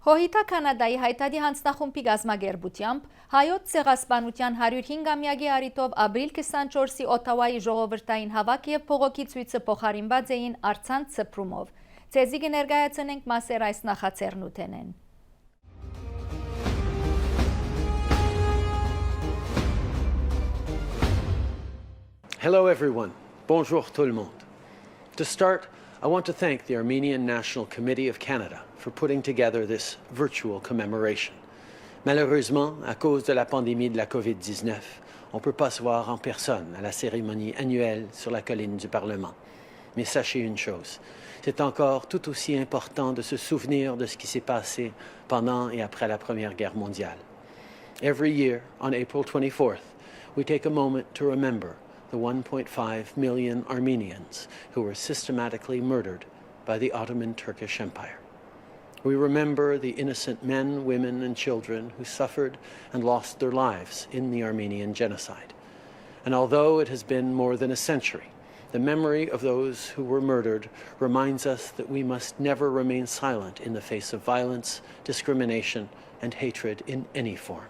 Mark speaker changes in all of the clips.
Speaker 1: Հոհիտա Կանադայի հայտարարի հանձնախումբի գազմագերբությամբ հայոց ցեղասպանության 105-ամյակի առիթով ապրիլ 24-ի Օտավայի ժողովրդային հավաք եւ փողոքի ցույցը փոխարինված էին առցանց սփռումով։ Ցեզի կներկայացնենք մասեր այս նախաձեռնութենեն։
Speaker 2: Hello everyone. Bonjour tout le monde. To start, I want to thank the Armenian National Committee of Canada for putting together this virtual commemoration. Malheureusement, à cause de la pandémie de la COVID-19, on ne peut pas se voir en personne à la cérémonie annuelle sur la colline du Parlement. Mais sachez une chose, c'est encore tout aussi important de se souvenir de ce qui s'est passé pendant et après la Première Guerre mondiale. Every year, on April 24th, we take a moment to remember the 1.5 million Armenians who were systematically murdered by the Ottoman Turkish Empire. We remember the innocent men, women, and children who suffered and lost their lives in the Armenian genocide. And although it has been more than a century, the memory of those who were murdered reminds us that we must never remain silent in the face of violence, discrimination, and hatred in any form.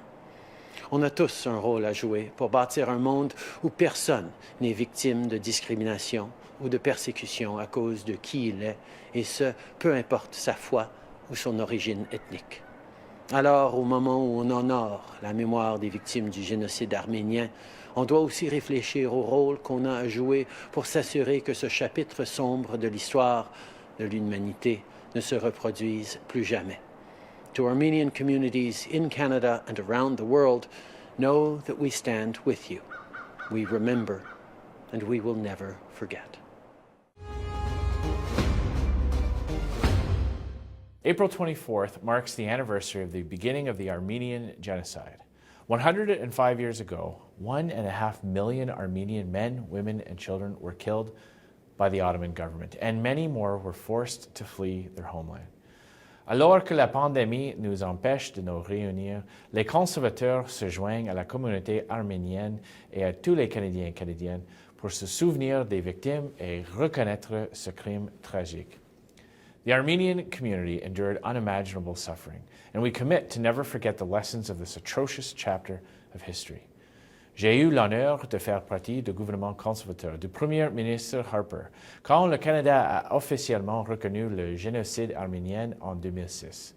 Speaker 2: On a tous un rôle à jouer pour bâtir un monde où personne n'est victime de discrimination ou de persécution à cause de qui il est, et ce, peu importe sa foi ou son origine ethnique. Alors, au moment où on honore la mémoire des victimes du génocide arménien, on doit aussi réfléchir au rôle qu'on a à jouer pour s'assurer que ce chapitre sombre de l'histoire de l'humanité ne se reproduise plus jamais. To Armenian communities in Canada and around the world, know that we stand with you. We remember, and we will never forget.
Speaker 3: April 24th marks the anniversary of the beginning of the Armenian genocide. 105 years ago, 1.5 million Armenian men, women, and children were killed by the Ottoman government, and many more were forced to flee their homeland. Alors que la pandémie nous empêche de nous réunir, les conservateurs se joignent à la communauté arménienne et à tous les Canadiens et Canadiennes pour se souvenir des victimes et reconnaître ce crime tragique. The Armenian community endured unimaginable suffering, and we commit to never forget the lessons of this atrocious chapter of history. J'ai eu l'honneur de faire partie du gouvernement conservateur du Premier ministre Harper quand le Canada a officiellement reconnu le génocide arménien en 2006.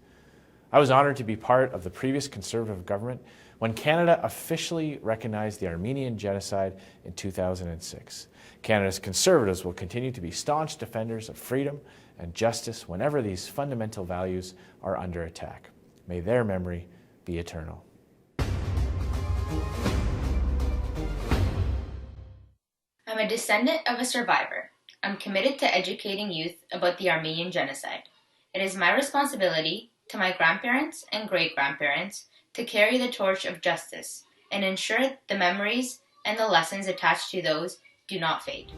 Speaker 3: I was honored to be part of the previous Conservative government when Canada officially recognized the Armenian genocide in 2006. Canada's Conservatives will continue to be staunch defenders of freedom and justice whenever these fundamental values are under attack. May their memory be eternal.
Speaker 4: I'm a descendant of a survivor. I'm committed to educating youth about the Armenian genocide. It is my responsibility to my grandparents and great-grandparents to carry the torch of justice and ensure the memories and the lessons attached to those do not fade.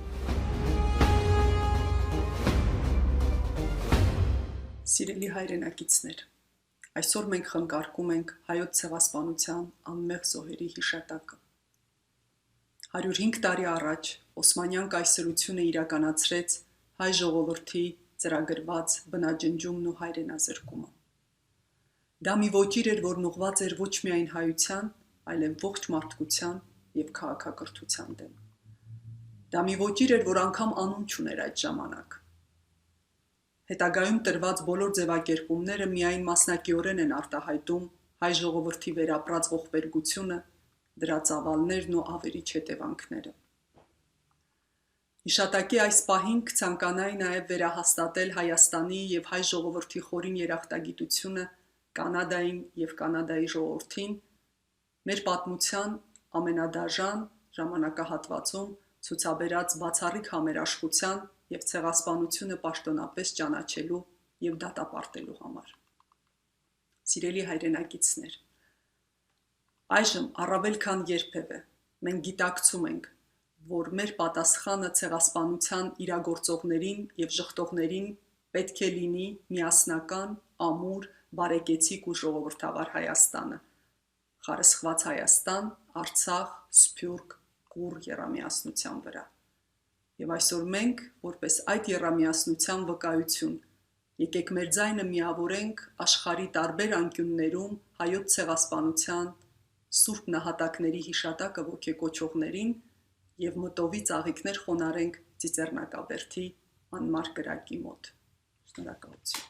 Speaker 5: Սիրելի հայրենակիցներ, այսօր մենք խնկարկում ենք հայոց ցեղասպանության անմեղ զոհերի հիշատակը։ 105 տարի առաջ Օսմանյան կայսրությունը իրականացրեց հայ ժողովրդի ծրագրված բնաջնջումն ու հայրենազրկումը։ Դա մի ոճիր էր, որն ուղղված էր ոչ միայն հայության, այլև ողջ մարդկության եւ քաղաքակրթության դեմ։ Դա մի ոճիր էր, որ անգամ անուն չուներ այդ ժամանակ։ Հետագայում տրված բոլոր ձևակերպումները միայն մասնակիորեն են արտահայտում հայ ժողովրդի վերապրած ողբերգությունը, դրա ծավալներն ու ավերիչ հետևանքները։ Հիշատակի այս պահին կցանկանայի նաև վերահաստատել Հայաստանի եւ հայ ժողովրդի խորին երախտագիտությունը Կանադային եւ Կանադայի ժողովրդին մեր պատմության ամենադաժան ժամանակահատվածում ցուցաբերած բացառիկ համերաշխության եւ ցեղասպանությունը պաշտոնապես ճանաչելու եւ դատապարտելու համար։ Սիրելի հայրենակիցներ, այժմ առավել քան երբևէ մենք գիտակցում ենք, որ մեր պատասխանը ցեղասպանության իրագործողներին եւ ժխտողներին պետք է լինի միասնական, ամուր, բարեկեցիկ ու ժողովրդավար Հայաստանը, խարսխված Հայաստան, Արցախ, Սփյուռք, կուռ եռամիասնության վրա։ Եվ այսօր մենք, որպես այդ եռամիասնության վկայություն, Եկեք մեր ձայնը միավորենք աշխարհի տարբեր անկյուններում հայոց ցեղասպանության սուրբ նահատակների հիշատակը ոգեկոչողներին եւ մտովի ծաղիկներ խոնարենք Ծիծեռնակաբերդի անմար կրակի մոտ։ Շնորհակալություն։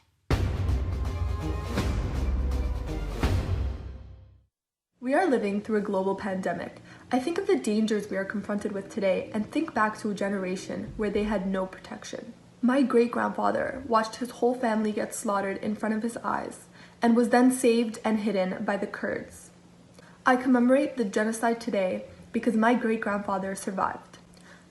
Speaker 6: We are living through a global pandemic. I think of the dangers we are confronted with today and think back to a generation where they had no protection. My great-grandfather watched his whole family get slaughtered in front of his eyes and was then saved and hidden by the Kurds. I commemorate the genocide today because my great-grandfather survived.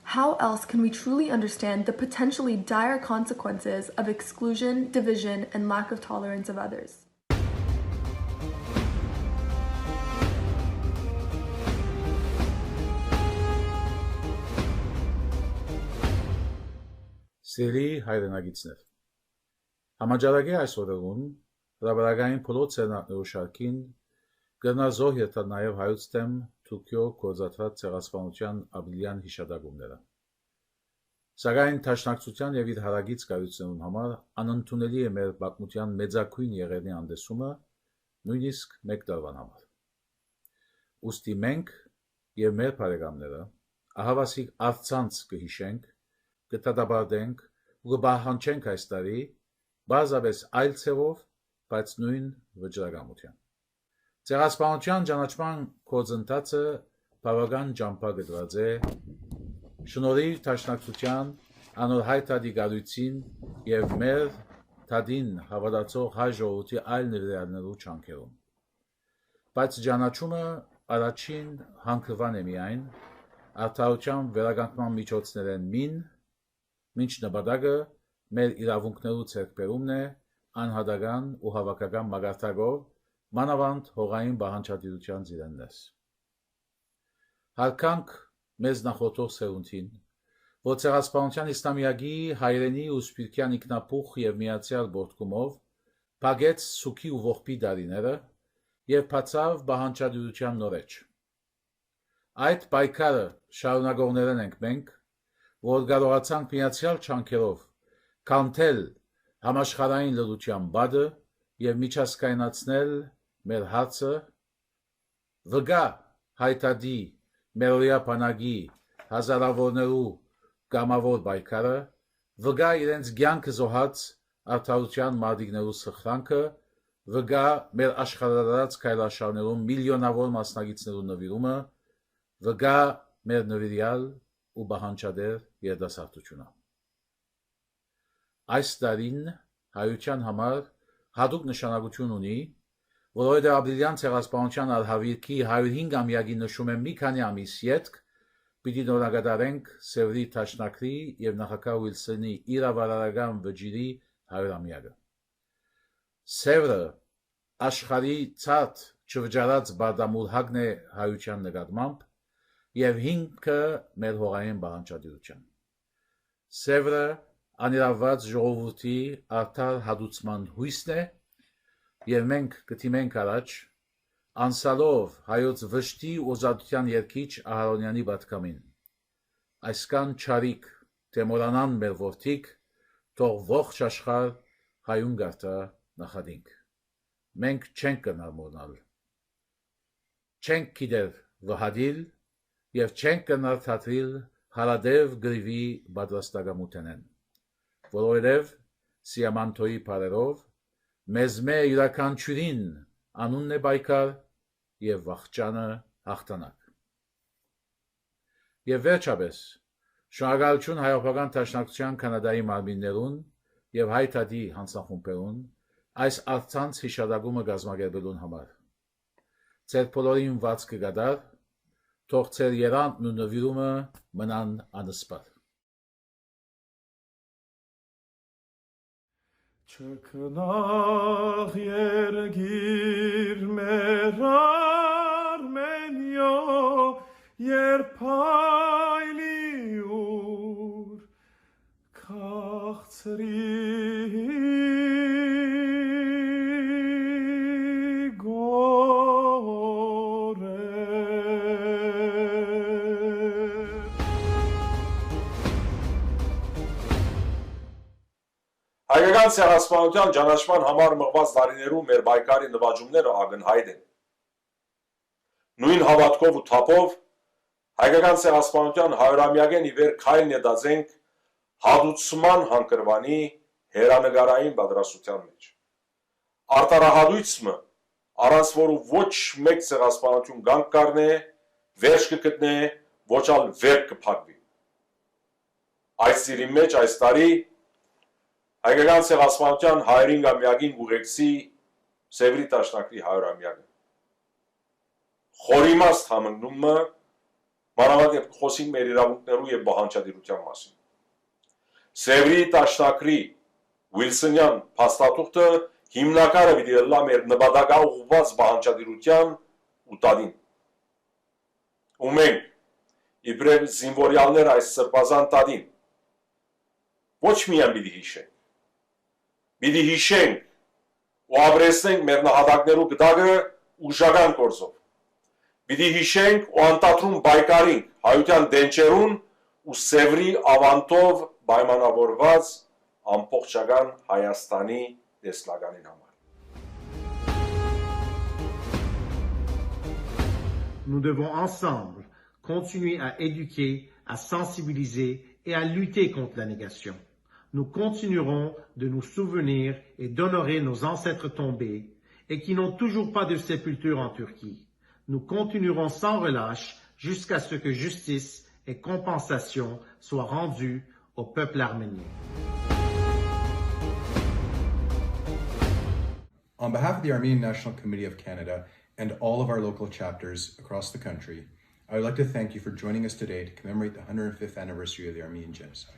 Speaker 6: How else can we truly understand the potentially dire consequences of exclusion, division, and lack of tolerance of others?
Speaker 7: Սիրելի հայրենագիտներ, համաճարակի այս օրերուն հրաբարակային փլոց ցերնակներու շարքին գրնազոհ երթա նաև հայոց դեմ Թուրքիո գործադրած ցեղասպանության ապրիլյան հիշադակումները։ Սակայն տաշնակցության եւ իր հարագից կայություններուն համար անընդունելի է մեր բակմության մեծակույն եղերնի անդեսումը նույնիսկ մեկ տարվան համար։ Ուստի մենք եւ մեր բարեկամները ահավասիկ արցանց կհիշենք կտադաբարդենք ու կբահանչենք այս տարի բազապես այլ ցևով, բայց նույն վճռականությամբ։ Ցեղասպանության ճանաչման գործընթացը բավական ճամփա գծված է շնորհիվ տաշնակցության անոր հայտարարի գարույցին եւ մեր թադին հավատացող հայ ժողովրդի այլ ներդրումներու չանքերում։ Բայց ճանաչումը առաջին հանգրվան է միայն արդարության վերականգնման միջոցներեն մինչ նպատակը մեր իրավունքներու ցերկբերումն է անհատական ու հավաքական մագարտակով մանավանդ հողային բանջարդության զիրեննես։ Հարկանք մեզ նախորդող սերունդին, որ ցեղասպանության իսլամիագի հայրենի ու սպիրկյան ինքնապուխ եւ միացյալ որդկումով փագեց սուքի ու ողբի դարիները եւ բացավ բանջարդության նորեջ։ Այդ պայքարը շարունակողներն ենք մենք, որ կարողացանք միացյալ չանքերով կանթել համաշխարհային լրության բադը եւ միջազգայնացնել մեր հարցը վգա հայտարարի մերոյա բանակի հազարավորներու գամավոր պայքարը վգա իրենց կյանքը զոհած արդարության մարտիկներու սխրանքը վգա մեր աշխարհարած քայլարշավներում միլիոնավոր մասնակիցներու նվիրումը վգա մեր նվիրյալ ու բահանջադեր երդասարտությունը։ Այս տարին հայության համար հատուկ նշանակություն ունի, որովհետև ապրիլյան ցեղասպանության արհավիրքի 105-ամյակի նշում է մի քանի ամիս ետք, պիտի նորագադարենք Սևրի Թաշնակրի եւ նախագահ Ուիլսոնի իրավարարական վճիրի 100-ամյակը։ Սևրը աշխարհի ցած չվճարած բարդամուրհակն է հայության նկատմամբ եւ հիմքը մեր հողային բանջարդության։ Սևրը անիրավված ժողովրդի արդար հադուցման հույսն է եւ մենք կթիմենք առաջ անսալով հայոց վշտի օզատության երկիչ Ահարոնյանի պատկամին։ Այսքան չարիք դեմորանան մեր որդիկ, թող ողջ աշխարհ հայուն գարտա նախադինք։ Մենք չենք կնամորնալ։ Չենք գիտեր վհադիլ եւ չենք կնար թատրիլ հարադև գրիվի պատրաստակամութենեն, որովհետև սիամանթոյի բարերով մեզ մե յուրաքանչյուրին անունն է պայքար եւ վախճանը հաղթանակ։ Եվ վերջապես շնորհակալություն հայոփական տաշնակցության կանադայի մարմիններուն եւ հայտարարի հանձնախումբերուն այս արցանց հիշադակումը կազմակերպելուն համար։ Ձեր բոլորին ված կգադար թող ձեր երանդն ու նվիրումը մնան անսպար։
Speaker 8: Չքնաղ երգիր մեր Արմենիո, երբ հայլի ուր քաղցրի
Speaker 9: Հայկական ցեղասպանության ճանաչման համար մղված տարիներում մեր պայքարի նվաճումները ակնհայտ են։ Նույն հավատքով ու թափով հայկական ցեղասպանության 100-ամյակին ի վեր քայլ նետածենք հադուցման հանգրվանի հերանեկարային պատրաստության մեջ։ Արտարահադույցը, առանց որու ոչ մեկ ցեղասպանություն կանգ կառնե, վերջ կգտնե, ոչ ալ վեր կփակվի։ Այս ծիրի մեջ այս տարի հայկական ցեղասպանության 105-ամյակին ուղեկցի Սևրի տաշնակրի 100-ամյակը։ Խորիմաստ համընկնումը մանավանդ խոսին մեր իրավունքներու եւ բանջարդիրության մասին։ Սևրի տաշնակրի Ուիլսոնյան փաստաթուղթը հիմնականը պիտի լա մեր նպատակաուղղված բանջարդիրության ու տադին։ Ու մենք իբրև զինվորյալներ այս սրբազան տադին ոչ միայն պիտի հիշենք, պիտի հիշենք ու ապրեսնենք մեր նահատակներու գդակը ուժական գործով։ Պիտի հիշենք ու անդատրում պայքարենք հայության դենչերուն ու Սևրի ավանդով պայմանավորված ամբողջական Հայաստանի տեսլականին համար։
Speaker 10: Nous devons ensemble continuer à éduquer, à sensibiliser et à lutter contre la négation. Nous continuerons de nous souvenir et d'honorer nos ancêtres tombés et qui n'ont toujours pas de sépulture en Turquie. Nous continuerons sans relâche jusqu'à ce que justice et compensation soient rendues au peuple arménien.
Speaker 11: On behalf of the Armenian National Committee of Canada and all of our local chapters across the country, I would like to thank you for joining us today to commemorate the 105th anniversary of the Armenian genocide.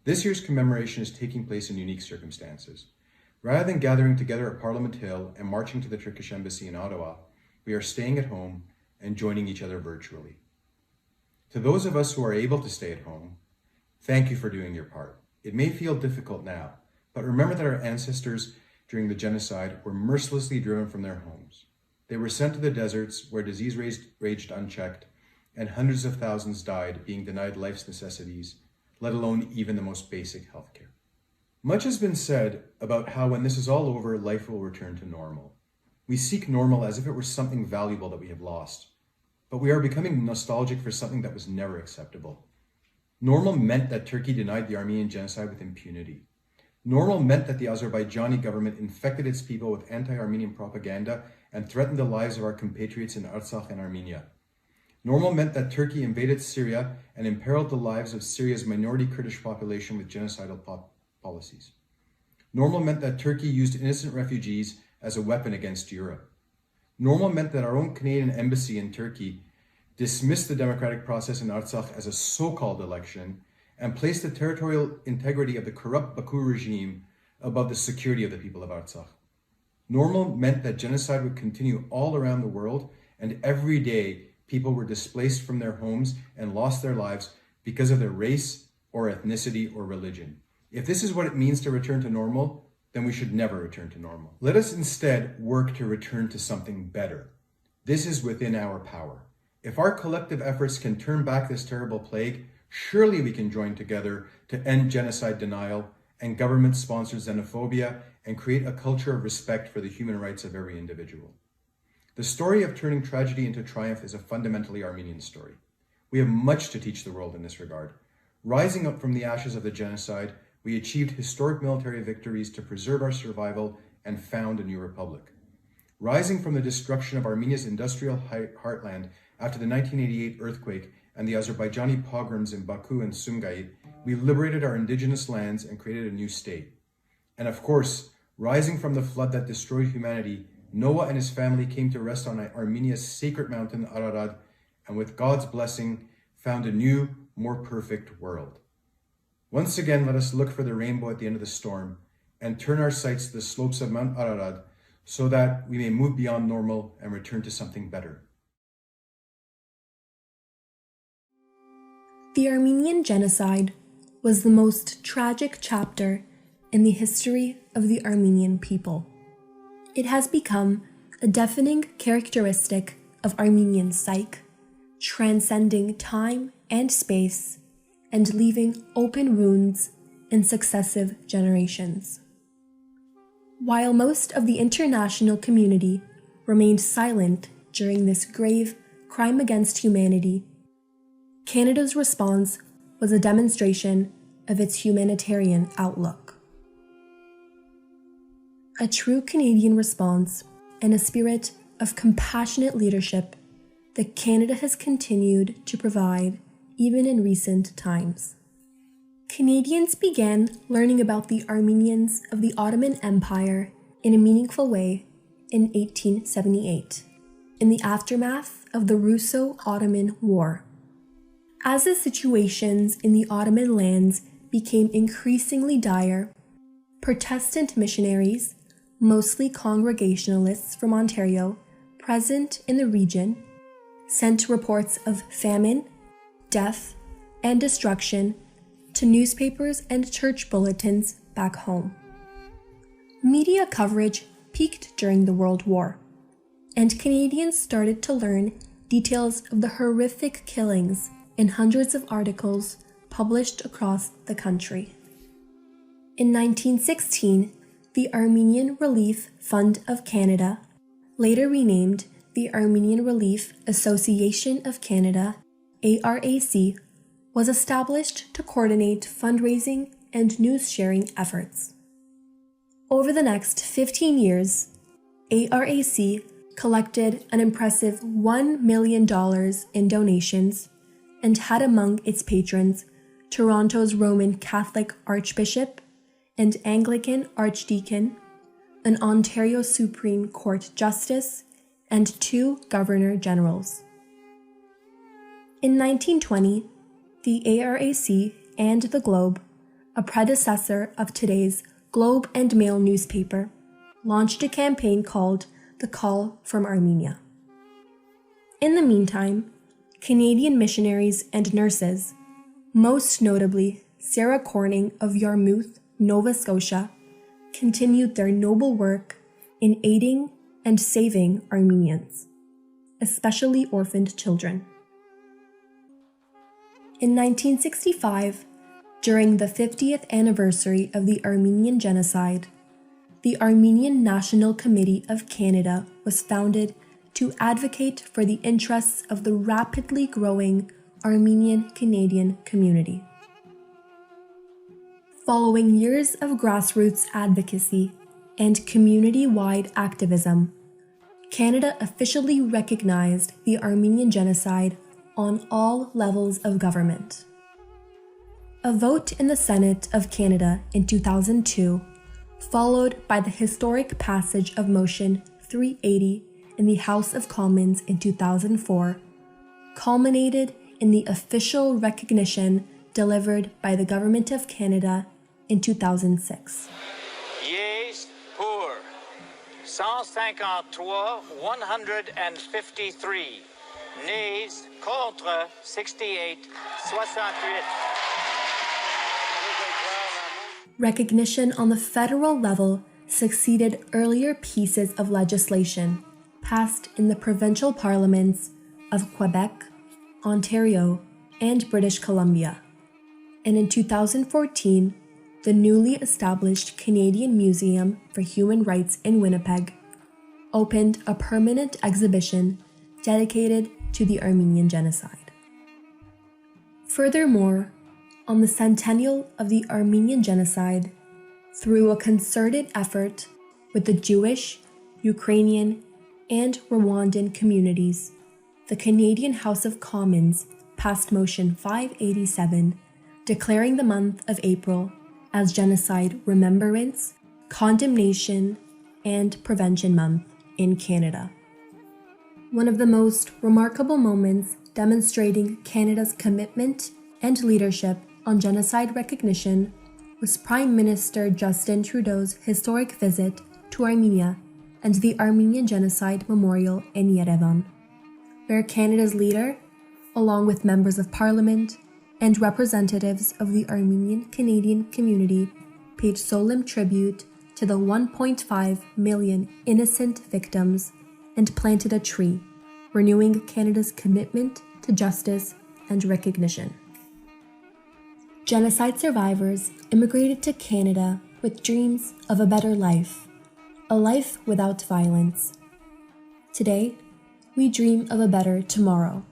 Speaker 11: This year's commemoration is taking place in unique circumstances. Rather than gathering together at Parliament Hill and marching to the Turkish Embassy in Ottawa, we are staying at home and joining each other virtually. To those of us who are able to stay at home, thank you for doing your part. It may feel difficult now, but remember that our ancestors during the genocide were mercilessly driven from their homes. They were sent to the deserts where disease raged unchecked, and hundreds of thousands died being denied life's necessities, let alone even the most basic healthcare. Much has been said about how when this is all over, life will return to normal. We seek normal as if it were something valuable that we have lost, but we are becoming nostalgic for something that was never acceptable. Normal meant that Turkey denied the Armenian genocide with impunity. Normal meant that the Azerbaijani government infected its people with anti-Armenian propaganda and threatened the lives of our compatriots in Artsakh and Armenia. Normal meant that Turkey invaded Syria and imperiled the lives of Syria's minority Kurdish population with genocidal policies. Normal meant that Turkey used innocent refugees as a weapon against Europe. Normal meant that our own Canadian embassy in Turkey dismissed the democratic process in Artsakh as a so-called election and placed the territorial integrity of the corrupt Baku regime above the security of the people of Artsakh. Normal meant that genocide would continue all around the world, and every day people were displaced from their homes and lost their lives because of their race or ethnicity or religion. If this is what it means to return to normal, then we should never return to normal. Let us instead work to return to something better. This is within our power. If our collective efforts can turn back this terrible plague, surely we can join together to end genocide denial and government-sponsored xenophobia and create a culture of respect for the human rights of every individual. The story of turning tragedy into triumph is a fundamentally Armenian story. We have much to teach the world in this regard. Rising up from the ashes of the genocide, we achieved historic military victories to preserve our survival and found a new republic. Rising from the destruction of Armenia's industrial heartland after the 1988 earthquake and the Azerbaijani pogroms in Baku and Sumgait, we liberated our indigenous lands and created a new state. And of course, rising from the flood that destroyed humanity, Noah and his family came to rest on Armenia's sacred mountain, Ararat, and with God's blessing, found a new, more perfect world. Once again, let us look for the rainbow at the end of the storm and turn our sights to the slopes of Mount Ararat so that we may move beyond normal and return to something better.
Speaker 6: The Armenian genocide was the most tragic chapter in the history of the Armenian people. It has become a defining characteristic of Armenian psyche, transcending time and space and leaving open wounds in successive generations. While most of the international community remained silent during this grave crime against humanity, Canada's response was a demonstration of its humanitarian outlook. A true Canadian response and a spirit of compassionate leadership that Canada has continued to provide even in recent times. Canadians began learning about the Armenians of the Ottoman Empire in a meaningful way in 1878, in the aftermath of the Russo-Ottoman War. As the situations in the Ottoman lands became increasingly dire, Protestant missionaries, mostly Congregationalists from Ontario, present in the region, sent reports of famine, death, and destruction to newspapers and church bulletins back home. Media coverage peaked during the World War, and Canadians started to learn details of the horrific killings in hundreds of articles published across the country. In 1916, the Armenian Relief Fund of Canada, later renamed the Armenian Relief Association of Canada, ARAC, was established to coordinate fundraising and news-sharing efforts. Over the next 15 years, ARAC collected an impressive $1 million in donations and had among its patrons Toronto's Roman Catholic Archbishop and Anglican Archdeacon, an Ontario Supreme Court Justice, and 2 Governor Generals. In 1920, the ARAC and the Globe, a predecessor of today's Globe and Mail newspaper, launched a campaign called The Call from Armenia. In the meantime, Canadian missionaries and nurses, most notably Sarah Corning of Yarmouth, Nova Scotia, continued their noble work in aiding and saving Armenians, especially orphaned children. In 1965, during the 50th anniversary of the Armenian genocide, the Armenian National Committee of Canada was founded to advocate for the interests of the rapidly growing Armenian Canadian community. Following years of grassroots advocacy and community-wide activism, Canada officially recognized the Armenian genocide on all levels of government. A vote in the Senate of Canada in 2002, followed by the historic passage of Motion 380 in the House of Commons in 2004, culminated in the official recognition delivered by the Government of Canada in 2006.
Speaker 12: Yeas pour 153, 153. Nays contre 68, 68.
Speaker 6: Recognition on the federal level succeeded earlier pieces of legislation passed in the provincial parliaments of Quebec, Ontario, and British Columbia. And in 2014, the newly established Canadian Museum for Human Rights in Winnipeg opened a permanent exhibition dedicated to the Armenian genocide. Furthermore, on the centennial of the Armenian genocide, through a concerted effort with the Jewish, Ukrainian, and Rwandan communities, the Canadian House of Commons passed Motion 587, declaring the month of April as Genocide Remembrance, Condemnation, and Prevention Month in Canada. One of the most remarkable moments demonstrating Canada's commitment and leadership on genocide recognition was Prime Minister Justin Trudeau's historic visit to Armenia and the Armenian Genocide Memorial in Yerevan, where Canada's leader, along with members of Parliament and representatives of the Armenian Canadian community, paid solemn tribute to the 1.5 million innocent victims and planted a tree, renewing Canada's commitment to justice and recognition. Genocide survivors immigrated to Canada with dreams of a better life, a life without violence. Today, we dream of a better tomorrow,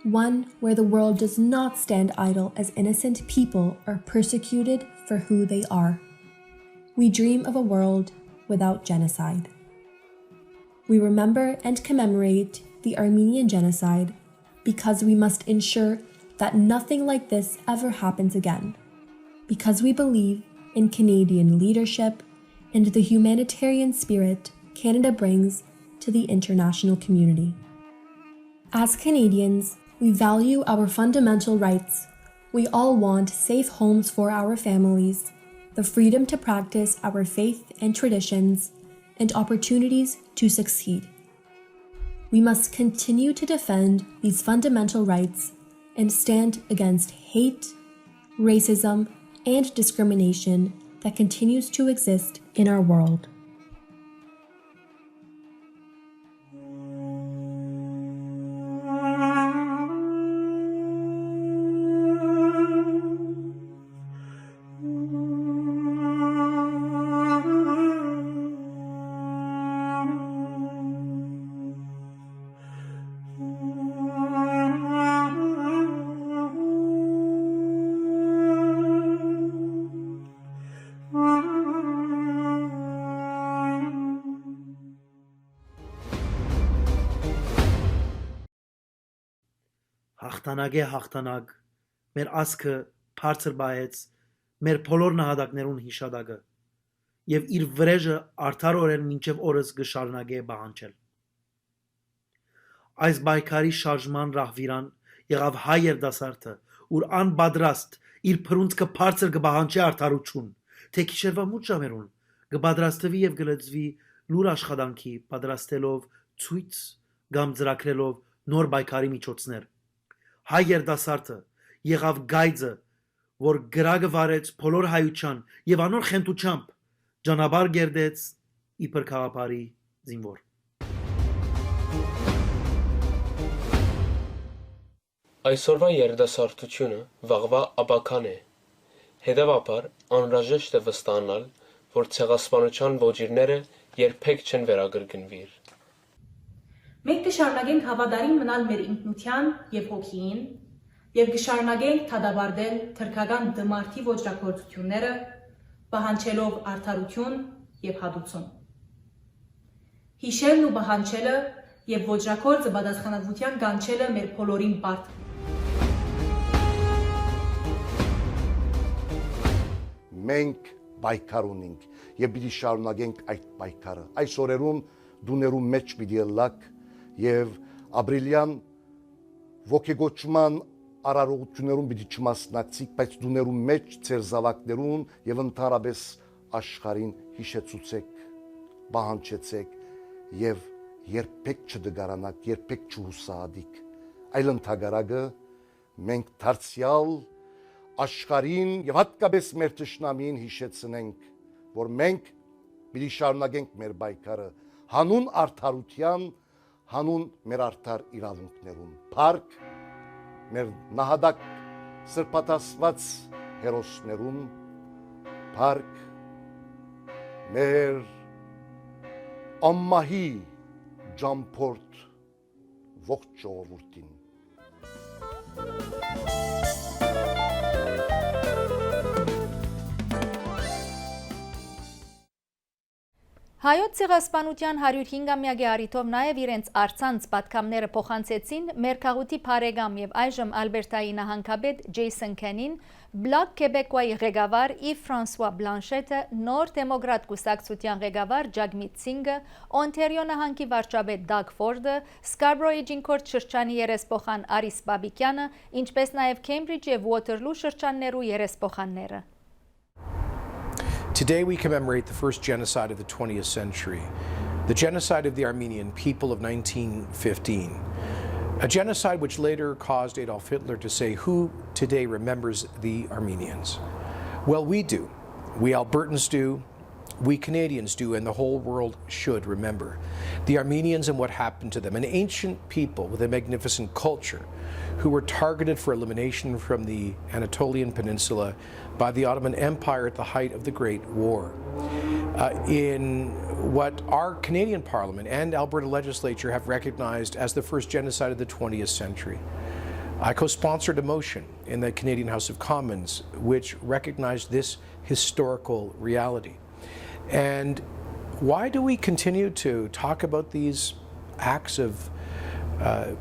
Speaker 6: one where the world does not stand idle as innocent people are persecuted for who they are. We dream of a world without genocide. We remember and commemorate the Armenian genocide because we must ensure that nothing like this ever happens again, because we believe in Canadian leadership and the humanitarian spirit Canada brings to the international community. As Canadians, we value our fundamental rights. We all want safe homes for our families, the freedom to practice our faith and traditions, and opportunities to succeed. We must continue to defend these fundamental rights and stand against hate, racism, and discrimination that continues to exist in our world.
Speaker 13: Հաղթանակե հաղթանակ, մեր ասքը բարձր բայեց, մեր բոլոր նահատակներուն հիշադակը, եւ իր վրեժը արդարորեն մինչև օրս կշարունակե բանջել։ Այս բայկարի շարժման ռահվիրան եղավ հայ երդասարտը, ուր անպատրաստ իր փրունցքը բարձր կբահանջի արդարություն, թե քիշերվա մութ ժամերուն կպատրաստվի եւ կլծվի լուր աշխատանքի պատրաստելով ցույց կամ ծրագրելով նոր բայկարի միջոցներ։ Հայ երդասարտը եղավ գայձը, որ գրագը վարեց բոլոր հայության եւ անոր խենթությամբ ճանապարհ գերդեց իբր քաղաքարի զինվոր։
Speaker 14: Այսօրվա երդասարտությունը վաղվա աբական է։ Հետևաբար անհրաժեշտ է վստահանալ, որ ցեղասպանության ոճիրները երբեք չեն վերագրգնվիր։
Speaker 15: Մենք կշարունակենք հավատարիմ մնալ մեր ինքնության եւ հոգիին եւ կշարունակենք թադաբարդել թրքական դմարդի ոճրագործությունները, պահանջելով արդարություն եւ հատուցում։ Հիշելն ու պահանջելը եւ ոճրագործը պատասխանատվության կանչելը մեր բոլորին բարդ։
Speaker 16: Մենք պայքար ունենք եւ պիտի շարունակենք այդ պայքարը։ Այս օրերուն դուներու մեջ պիտի լակ եւ ապրիլյան ոգեգոճման արարողություններուն պիտի չմասնակցիկ, բայց դուներու մեջ ծեր զավակներուն եւ ընդհանրապես աշխարհին հիշեցուցեք, բանջեցեք եւ երբեք չդգարանաք, երբեք չհուսահատիկ։ Այլ ընդհանրակը մենք դարձյալ աշխարհին եւ հատկապես մեր ճշնամին հիշեցնենք, որ մենք պիտի շարունակենք մեր պայքարը հանուն արդարության, հանուն մեր արդար իրավունքներուն, փառք մեր նահատակ սրբատասված հերոսներուն, փառք մեր ամմահի ջամփորդ ողջ ժողովուրդին։
Speaker 1: Հայոց ցեղասպանության 105-ամյակի առիթով նաև իրենց արցանց պատկամները փոխանցեցին մեր քաղուտի բարեկամ եւ այժմ Ալբերտայի նահանգապետ Ջեյսոն Քենին, Բլակ Քեբեկոյի ղեկավար Իվ Ֆրանսուଆ Բլանշետը, նոր դեմոկրատ կուսակցության ղեկավար Ջագմիտ Սինգը, Օնտարիո նահանգի վարչապետ Դագ Ֆորդը, Սկարբրոյի Ջինքորդ շրջանի երեսփոխան Արիս Բաբիկյանը, ինչպես նաև Քեմբրիջ եւ Ուոթերլու շրջաններու երեսփոխանները։
Speaker 17: Today we commemorate the first genocide of the 20th century, the genocide of the Armenian people of 1915, a genocide which later caused Adolf Hitler to say, "Who today remembers the Armenians?" Well, we do. We Albertans do. we Canadians do, and the whole world should remember. The Armenians and what happened to them, an ancient people with a magnificent culture who were targeted for elimination from the Anatolian Peninsula by the Ottoman Empire at the height of the Great War. In what our Canadian Parliament and Alberta Legislature have recognized as the first genocide of the 20th century. I co-sponsored a motion in the Canadian House of Commons which recognized this historical reality. And why do we continue to talk about these acts of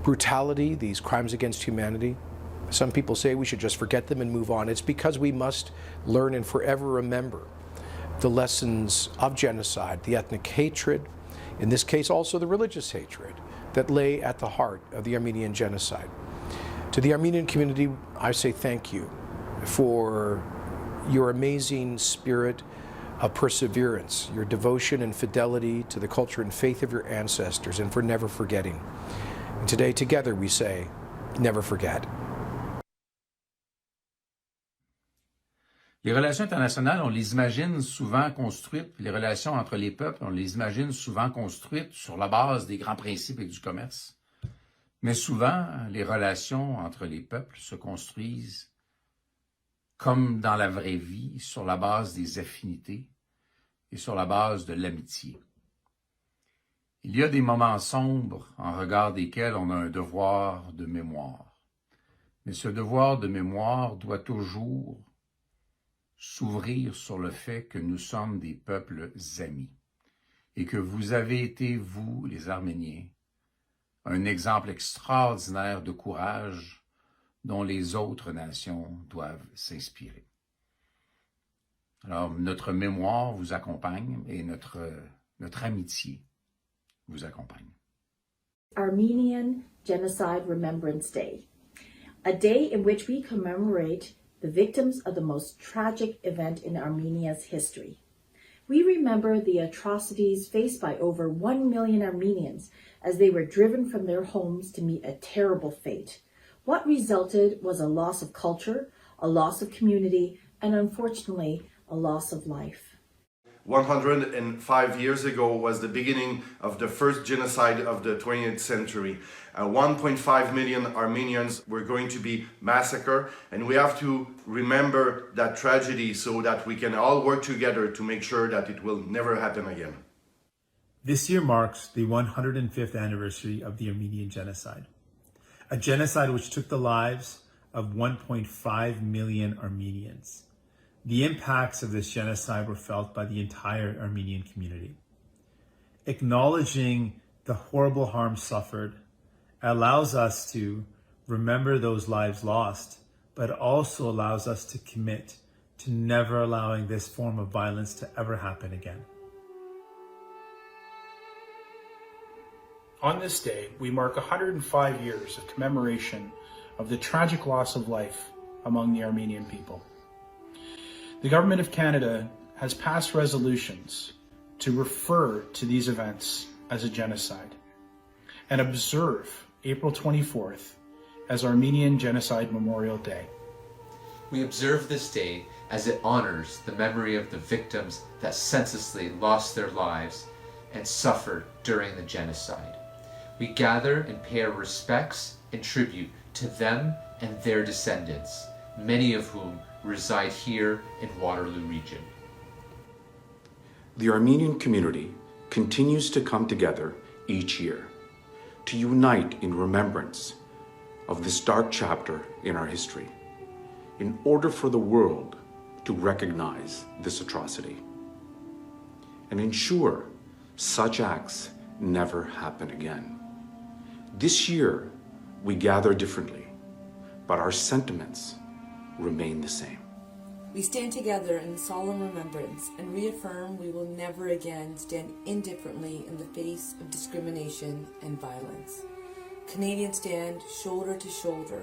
Speaker 17: brutality, these crimes against humanity? Some people say we should just forget them and move on. It's because we must learn and forever remember the lessons of genocide, the ethnic hatred, in this case also the religious hatred that lay at the heart of the Armenian genocide. To the Armenian community, I say thank you for your amazing spirit of perseverance, your devotion and fidelity to the culture and faith of your ancestors, and for never forgetting. And today, together, we say, never forget.
Speaker 7: Les relations internationales, on les imagine souvent construites, les relations entre les peuples, on les imagine souvent construites sur la base des grands principes et du commerce. Mais souvent, les relations entre les peuples se construisent comme dans la vraie vie, sur la base des affinités et sur la base de l'amitié. Il y a des moments sombres en regard desquels on a un devoir de mémoire. Mais ce devoir de mémoire doit toujours s'ouvrir sur le fait que nous sommes des peuples amis et que vous avez été, vous, les Arméniens, un exemple extraordinaire de courage dont les autres nations doivent s'inspirer. Alors, notre mémoire vous accompagne et notre amitié vous accompagne.
Speaker 18: Armenian Genocide Remembrance Day, a day in which we commemorate the victims of the most tragic event in Armenia's history. We remember the atrocities faced by over 1 million Armenians as they were driven from their homes to meet a terrible fate. What resulted was a loss of culture, a loss of community, and unfortunately, a loss of life.
Speaker 19: 105 years ago was the beginning of the first genocide of the 20th century. 1.5 million Armenians were going to be massacred, and we have to remember that tragedy so that we can all work together to make sure that it will never happen again.
Speaker 20: This year marks the 105th anniversary of the Armenian genocide, a genocide which took the lives of 1.5 million Armenians. The impacts of this genocide were felt by the entire Armenian community. Acknowledging the horrible harm suffered allows us to remember those lives lost, but also allows us to commit to never allowing this form of violence to ever happen again.
Speaker 21: On this day, we mark 105 years of commemoration of the tragic loss of life among the Armenian people. The Government of Canada has passed resolutions to refer to these events as a genocide and observe April 24th as Armenian Genocide Memorial Day.
Speaker 22: We observe this day as it honors the memory of the victims that senselessly lost their lives and suffered during the genocide. We gather and pay our respects and tribute to them and their descendants, many of whom reside here in Waterloo region.
Speaker 23: The Armenian community continues to come together each year to unite in remembrance of this dark chapter in our history, in order for the world to recognize this atrocity and ensure such acts never happen again. This year, we gather differently, but our sentiments remain the same.
Speaker 24: We stand together in solemn remembrance and reaffirm we will never again stand indifferently in the face of discrimination and violence. Canadians stand shoulder to shoulder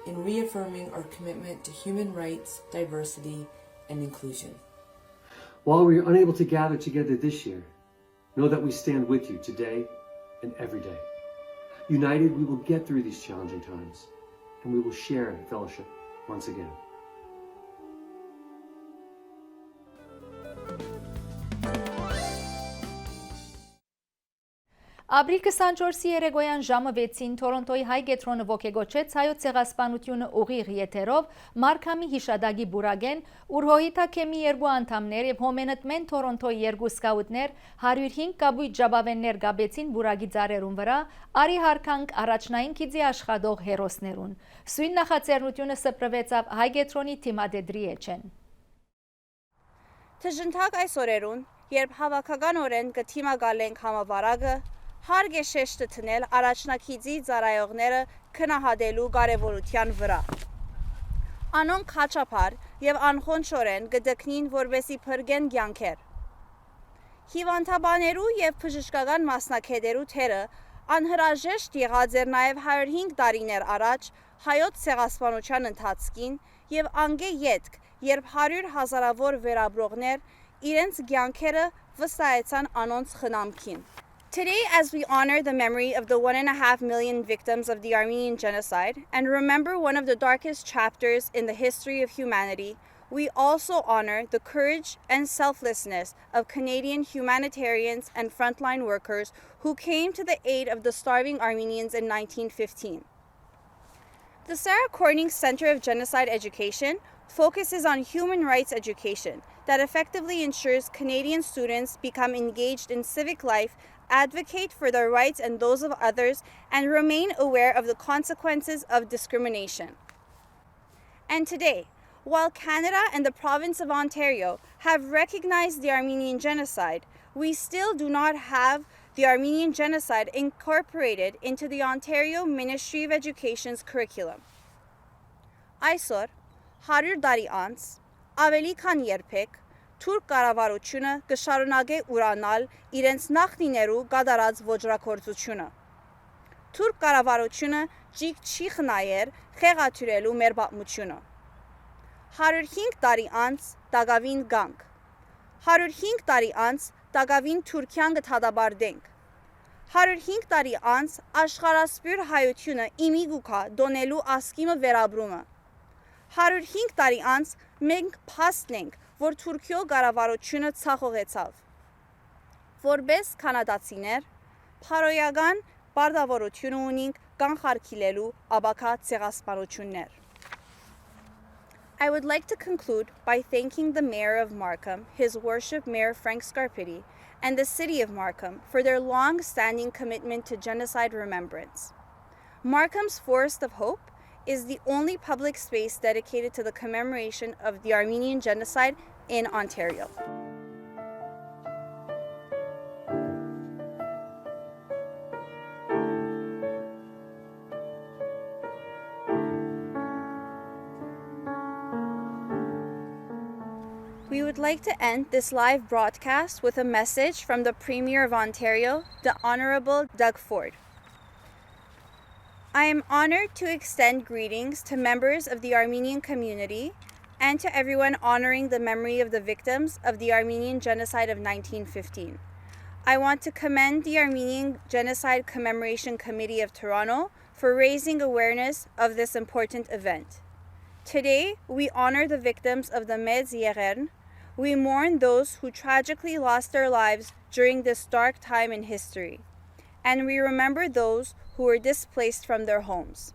Speaker 24: in reaffirming our commitment to human rights, diversity, and inclusion.
Speaker 25: While we are unable to gather together this year, know that we stand with you today and every day. United, we will get through these challenging times, and we will share fellowship once again.
Speaker 1: Ապրիլ 24-ի երեկոյան ժամը 6-ին Թորոնտոյի հայ գետրոնը ոգեգոչեց հայոց ցեղասպանությունը ուղիղ եթերով Մարքամի հիշադակի բուրագեն, ուր հոհիտակեմի երկու անդամներ եւ հոմենտմեն Թորոնտոյի երկու սկաուտներ 105 կաբույտ ժաբավեններ գաբեցին բուրագի ծառերուն վրա, արի հարկանք առաջնային քիծի աշխատող հերոսներուն։ Սույն նախաձեռնությունը սփռվեցավ հայ գետրոնի թիմադեդրի էջեն։
Speaker 2: Թժնթակ այս օրերուն, երբ հավաքականորեն կթիմագալենք համավարակը, հարկ է շեշտը տնել առաջնակիցի ծառայողները քնահատելու կարևորության վրա։ Անոնք հաճապար եւ անխոնչորեն կդկնին որպեսի փրկեն կյանքեր։ Հիվանդաբաներու եւ բժշկական մասնակետերու թերը անհրաժեշտ եղած էր նաեւ 105 տարիներ առաջ հայոց ցեղասպանության ընթացքին եւ անգե յետք, երբ 100 հազարավոր վերաբրողներ իրենց կյանքերը վստահեցան անոնց խնամքին։ Today, as we honor the memory of the 1.5 million victims of the Armenian genocide and remember one of the darkest chapters in the history of humanity, we also honor the courage and selflessness of Canadian humanitarians and frontline workers who came to the aid of the starving Armenians in 1915. The Sarah Corning Center of Genocide Education focuses on human rights education that effectively ensures Canadian students become engaged in civic life, advocate for their rights and those of others, and remain aware of the consequences of discrimination. And today, while Canada and the province of Ontario have recognized the Armenian genocide, we still do not have the Armenian genocide incorporated into the Ontario Ministry of Education's curriculum. Այսօր, 100 տարի անց, ավելի քան երբեք, թուրք կառավարությունը կշարունակե ուրանալ իրենց նախնիներու կատարած ոճրագործությունը։ Թուրք կառավարությունը ճիգ չի խնայեր խեղաթյուրելու մեր պատմությունը։ 105 տարի անց դակավին գանք։ 105 տարի անց դակավին Թուրքիան կդադարենք։ 105 տարի անց աշխարհասփյուր հայությունը իմի գուքա դոնելու ասկիմը վերաբրումը։ 105 տարի անց մենք փաստենք, որ Թուրքիո կառավարությունը ցախողեցավ։ Որպես կանադացիներ, փարոյական պարտավորություն ունենք կանխարգելելու աբակա ցեղասպանություններ։ I would like to conclude by thanking the Mayor of Markham, His Worship Mayor Frank Scarpitti, and the City of Markham for their long-standing commitment to genocide remembrance. Markham's Forest of Hope is the only public space dedicated to the commemoration of the Armenian genocide in Ontario. We would like to end this live broadcast with a message from the Premier of Ontario, the Honourable Doug Ford. I am honored to extend greetings to members of the Armenian community and to everyone honoring the memory of the victims of the Armenian genocide of 1915. I want to commend the Armenian Genocide Commemoration Committee of Toronto for raising awareness of this important event. Today, we honor the victims of the Metz Yeren. We mourn those who tragically lost their lives during this dark time in history. And we remember those who were displaced from their homes.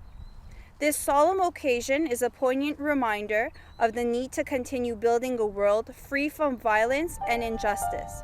Speaker 2: This solemn occasion is a poignant reminder of the need to continue building a world free from violence and injustice.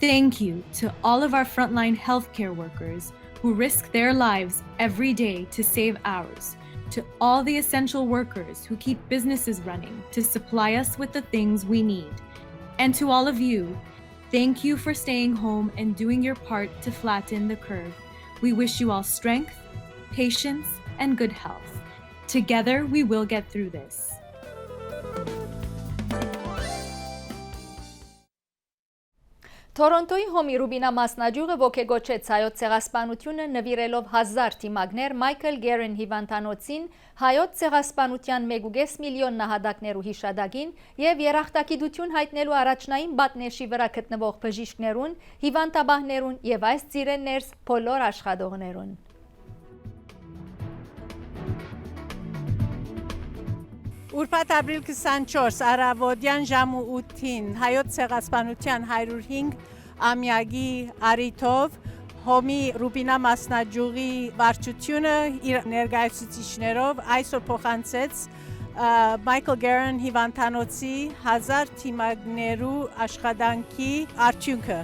Speaker 3: Thank you to all of our frontline healthcare workers who risk their lives every day to save ours. To all the essential workers who keep businesses running to supply us with the things we need. And to all of you, thank you for staying home and doing your part to flatten the curve. We wish you all strength, patience, and good health. Together, we will get through this.
Speaker 1: Թորոնտոյի հոմի Ռուբինա մասնաճյուղը ոգեգոչեց հայոց ցեղասպանությունը նվիրելով 1000 թիմակներ Մայքլ Գերեն հիվանդանոցին, հայոց ցեղասպանության 1.5 միլիոն նահատակներու հիշադակին եւ երախտագիտություն հայտնելու առաջնային բատնեշի վրա գտնվող բժիշկներուն, հիվանդաբահներուն եւ այս ծիրեններս բոլոր աշխատողներուն։
Speaker 4: Ուրբաթ ապրիլ 24 առավոտյան ժամը 8-ին հայոց ցեղասպանության 105 ամյակի առիթով Հոմի Ռուբինա մասնաճյուղի վարչությունը իր ներկայացուցիչներով այսօր փոխանցեց Michael Guerin հիվանդանոցի 1000 թիմակներու աշխատանքի արդյունքը։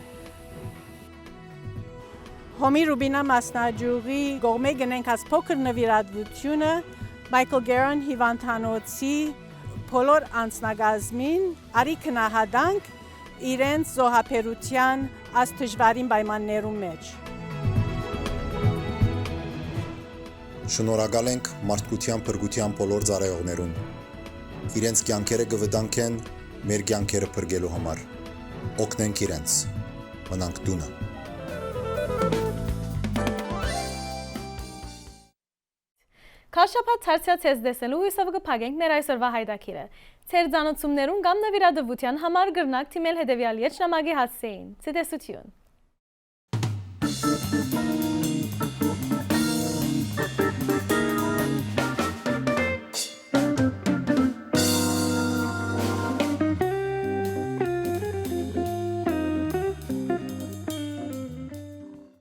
Speaker 4: Հոմի Ռուբինա մասնաճյուղի կողմէ գնենքած փոքր նվիրատվությունը Michael Guerin հիվանդանոցի բոլոր անձնագազմին արի քնահատանք իրենց զոհաբերության այս դժվարին պայմաններու մեջ։
Speaker 5: Շնորհակալ ենք մարդկության փրկության բոլոր ծառայողներուն։ Իրենց կյանքերը կվտանգեն մեր կյանքերը փրկելու համար։ Օգնենք իրենց։ Մնանք տունը։
Speaker 8: Քաշապատ ցարցյաց դեսելու հույսով կփակենք մեր այսօրվա հայտակիրը։ Ձեր ցանոթություններուն կամ նվիրատվության համար գրնակ թիմել հետևյալ եթնամագի հասցեին։ Ցտեսություն։